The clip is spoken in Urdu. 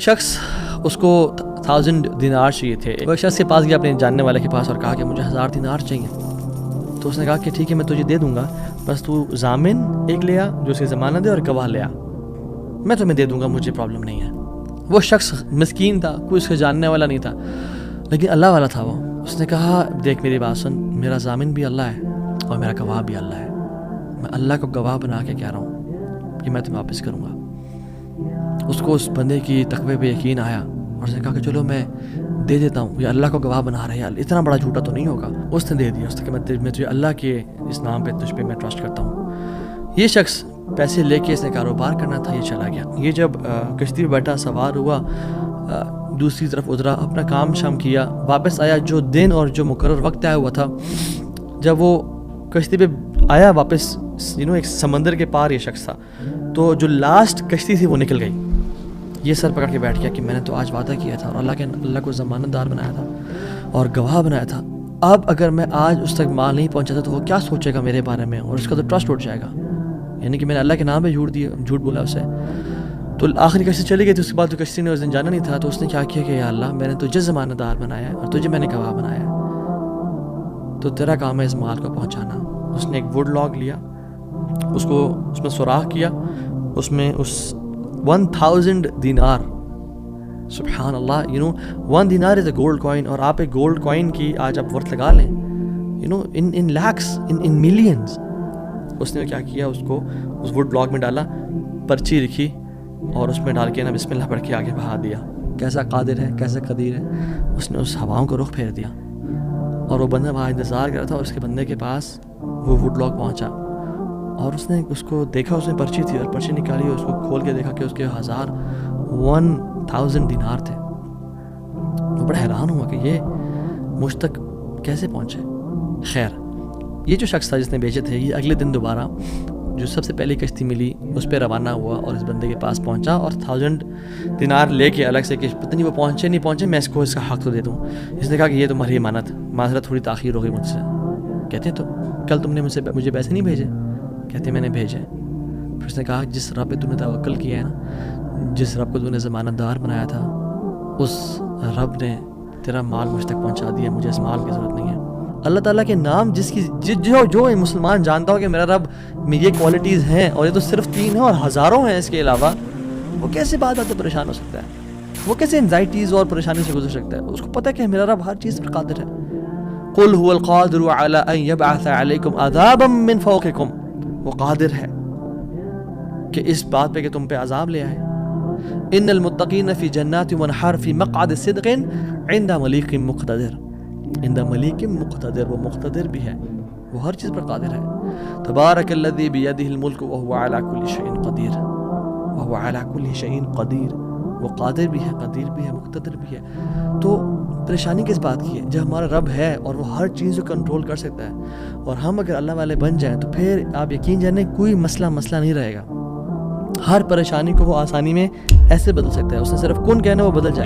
شخص اس کو 1000 دینار چاہیے تھے. وہ شخص کے پاس گیا اپنے جاننے والے کے پاس اور کہا کہ مجھے 1000 دینار چاہیے. تو اس نے کہا کہ ٹھیک ہے میں تجھے دے دوں گا، بس تو ضامن ایک لے آ جو اسے ضمانت دے اور گواہ لے آ، میں تمہیں دے دوں گا، مجھے پرابلم نہیں ہے. وہ شخص مسکین تھا، کوئی اس کے جاننے والا نہیں تھا، لیکن اللہ والا تھا. وہ اس نے کہا دیکھ میری بات سن، میرا ضامن بھی اللہ ہے اور میرا گواہ بھی اللہ ہے، میں اللہ کو گواہ بنا کے کہہ رہا ہوں کہ میں تمہیں واپس کروں گا. اس کو اس بندے کی تقوی پہ یقین آیا اور اس نے کہا کہ چلو میں دے دیتا ہوں، یہ اللہ کو گواہ بنا رہے ہیں، اتنا بڑا جھوٹا تو نہیں ہوگا. اس نے دے دیا. اس نے کہا میں تجھے اللہ کے اس نام پہ تجھ پہ میں ٹرسٹ کرتا ہوں. یہ شخص پیسے لے کے اس نے کاروبار کرنا تھا، یہ چلا گیا. یہ جب کشتی پہ بیٹھا سوار ہوا، دوسری طرف اترا، اپنا کام شام کیا، واپس آیا. جو دن اور جو مقرر وقت طے ہوا تھا، جب وہ کشتی پہ آیا واپس، ایک سمندر کے پار یہ شخص تھا، تو جو لاسٹ کشتی تھی وہ نکل گئی. یہ سر پکڑ کے بیٹھ گیا کہ میں نے تو آج وعدہ کیا تھا اور اللہ کو ضمانت دار بنایا تھا اور گواہ بنایا تھا. اب اگر میں آج اس تک مال نہیں پہنچاتا تو وہ کیا سوچے گا میرے بارے میں، اور اس کا تو ٹرسٹ اٹھ جائے گا، یعنی کہ میں نے اللہ کے نام پہ جھوٹ بولا اسے. تو آخری کشتی چلی گئی تھی. اس کے بعد تو کشتی نے اس دن جانا نہیں تھا. تو اس نے کیا کیا کہ یا اللہ میں نے تجھے ضمانت دار بنایا ہے اور تجھے میں نے گواہ بنایا ہے، تو تیرا کام ہے اس مال کو پہنچانا. اس نے ایک ووڈ لاگ لیا، اس میں سوراخ کیا، اس میں اس 1000 دینار، سبحان اللہ، 1 دینار از اے گولڈ کوائن. اور آپ ایک گولڈ کوائن کی آج آپ ورتھ لگا لیں، ان لیکس، ان ملینز. اس نے کیا کیا، اس کو اس ووڈ لاگ میں ڈالا، پرچی لکھی اور اس میں ڈال کے نا بسم اللہ پڑھ کے آگے بہا دیا. کیسا قادر ہے، کیسا قدیر ہے. اس نے اس ہواؤں کو رخ پھیر دیا اور وہ بندہ وہاں انتظار کر رہا تھا. اس کے بندے کے پاس وہ ووڈ لاگ پہنچا اور اس نے اس کو دیکھا، اس میں پرچی تھی اور پرچی نکالی اور اس کو کھول کے دیکھا کہ اس کے 1000 دینار تھے. وہ بڑا حیران ہوا کہ یہ مجھ تک کیسے پہنچے. خیر، یہ جو شخص تھا جس نے بیچے تھے، یہ اگلے دن دوبارہ جو سب سے پہلی کشتی ملی اس پہ روانہ ہوا اور اس بندے کے پاس پہنچا اور 1000 دینار لے کے الگ سے کہ پتہ نہیں وہ پہنچے نہیں پہنچے، میں اس کو اس کا حق تو دے دوں. اس نے کہا کہ یہ تمہاری امانت، معذرت تھوڑی تاخیر ہو گئی مجھ سے. کہتے تو کل تم نے مجھے پیسے نہیں بھیجے؟ کہتے میں نے بھیجے. پھر اس نے کہا جس رب پہ تو نے توکل کیا ہے نا، جس رب کو تو نے ضمانت دار بنایا تھا، اس رب نے تیرا مال مجھ تک پہنچا دیا، مجھے اس مال کی ضرورت نہیں ہے. اللہ تعالیٰ کے نام جو مسلمان جانتا ہو کہ میرا رب میں یہ کوالٹیز ہیں اور یہ تو صرف 3 ہیں اور ہزاروں ہیں اس کے علاوہ، وہ کیسے بات آتے پریشان ہو سکتا ہے؟ وہ کیسے انزائٹیز اور پریشانی سے گزر سکتا ہے؟ اس کو پتہ ہے کہ میرا رب ہر چیز پر قادر ہے. قل هو القادر على ان يبعث عليكم عذابا من فوقكم، وہ قادر ہے کہ اس بات پہ کہ تم پہ عذاب لے آئے. ان المتقین فی جنات ونہر فی مقعد صدق عند ملیک مقتدر. عند ملیک مقتدر، وہ مقتدر بھی ہے، وہ ہر چیز پر قادر ہے. تبارک الذی بیدہ الملک وهو علی کل شیء قدیر، وهو علی کل شیء قدیر. وہ قادر بھی ہے، قدیر بھی ہے، مقتدر بھی ہے. تو پریشانی کس بات کی ہے جب ہمارا رب ہے اور وہ ہر چیز کو کنٹرول کر سکتا ہے، اور ہم اگر اللہ والے بن جائیں تو پھر آپ یقین جانیں کوئی مسئلہ نہیں رہے گا. ہر پریشانی کو وہ آسانی میں ایسے بدل سکتا ہے. اس نے صرف کن کہنا وہ بدل جائے.